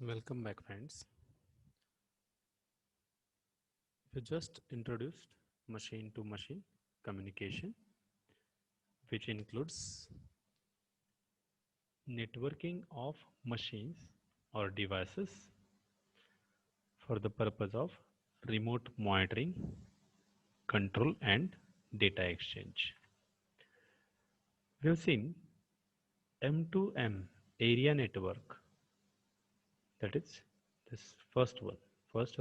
Welcome back, friends. We just introduced machine to machine communication, which includes networking of machines or devices for the purpose of remote monitoring, control, and data exchange. We have seen M2M area network, that is this first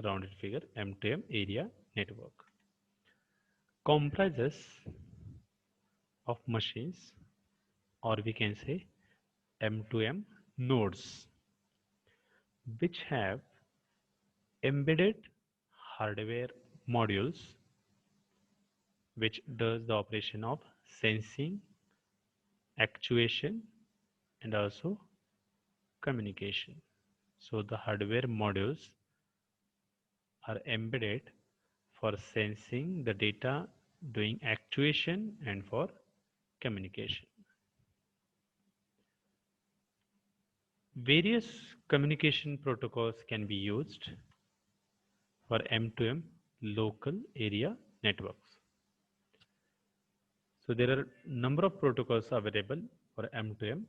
rounded figure M2M area network comprises of machines, or we can say M2M nodes, which have embedded hardware modules which does the operation of sensing, actuation, and also communication. So the hardware modules are embedded for sensing the data, doing actuation, and for communication. Various communication protocols can be used for M2M local area networks. So there are number of protocols available for M2M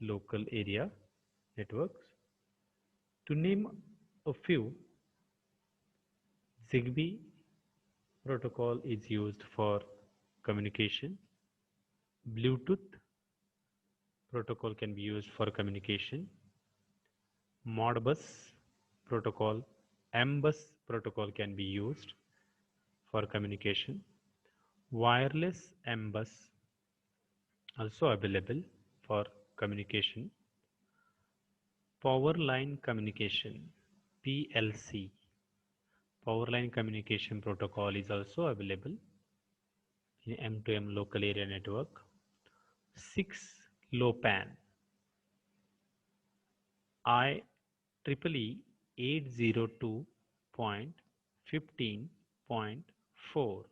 local area networks. To name a few, ZigBee protocol is used for communication. Bluetooth protocol can be used for communication. Modbus protocol, MBus protocol can be used for communication. Wireless MBus also available for communication. Power line communication, PLC, power line communication protocol is also available in M2M local area network. 6LoWPAN, IEEE 802.15.4.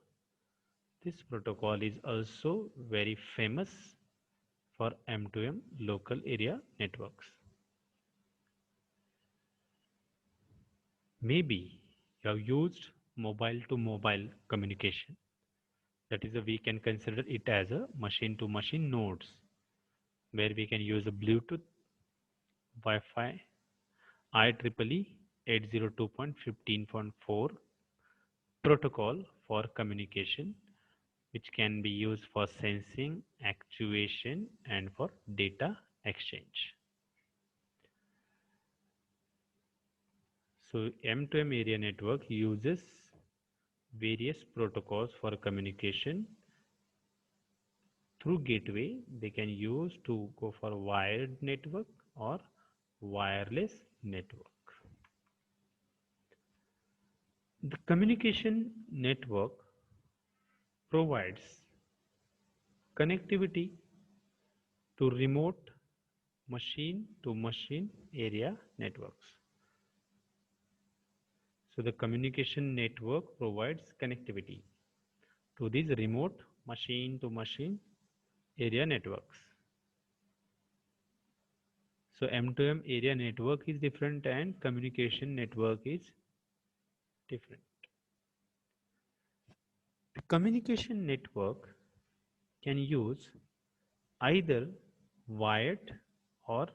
This protocol is also very famous for M2M local area networks. Maybe you have used mobile to mobile communication. That is, we can consider it as a machine to machine nodes where we can use a Bluetooth, Wi-Fi, IEEE 802.15.4 protocol for communication, which can be used for sensing, actuation, and for data exchange. So M2M area network uses various protocols for communication. Through gateway, they can use to go for wired network or wireless network. The communication network provides connectivity to remote machine to machine area networks. So the communication network provides connectivity to these remote machine to machine area networks. So M2M area network is different and communication network is different. The communication network can use either wired or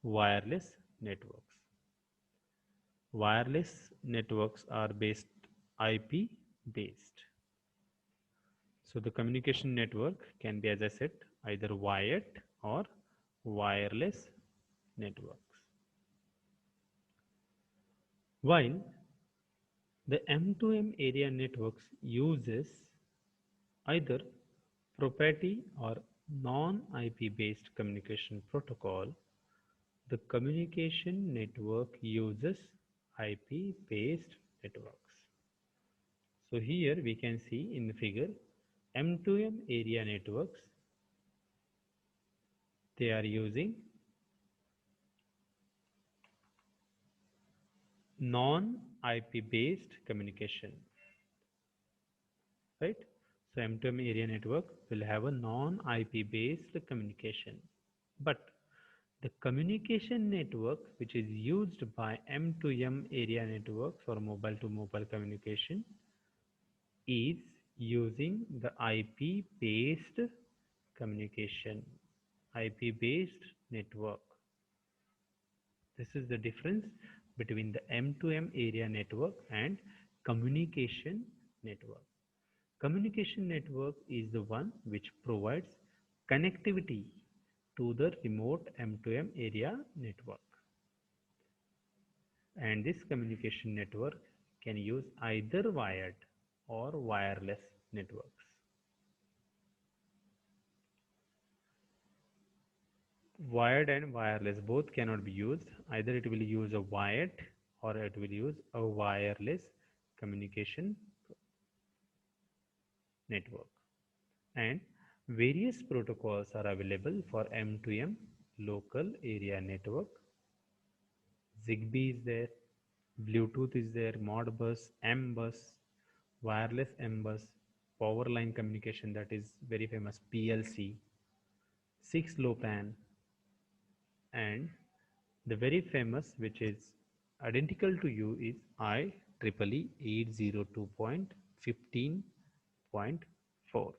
wireless networks. Wireless networks are based IP based. So the communication network can be, as I said, either wired or wireless networks. While the M2M area networks uses either proprietary or non-IP based communication protocol, the communication network uses IP based networks. So here we can see in the figure M2M area networks, they are using non-IP based communication, right? So M2M area network will have a non-IP based communication, but The communication network, which is used by M2M area networks or mobile to mobile communication, is using the IP based communication, IP based network. This is the difference between the M2M area network and communication network. Communication network is the one which provides connectivity to the remote M2M area network. And this communication network can use either wired or wireless networks. Wired and wireless both cannot be used. Either it will use a wired or it will use a wireless communication network. And various protocols are available for M2M local area network. Zigbee is there, Bluetooth is there, Modbus, M-Bus, wireless M-Bus, power line communication, that is very famous, PLC, 6LoWPAN, and the very famous, which is identical to you, is IEEE 802.15.4.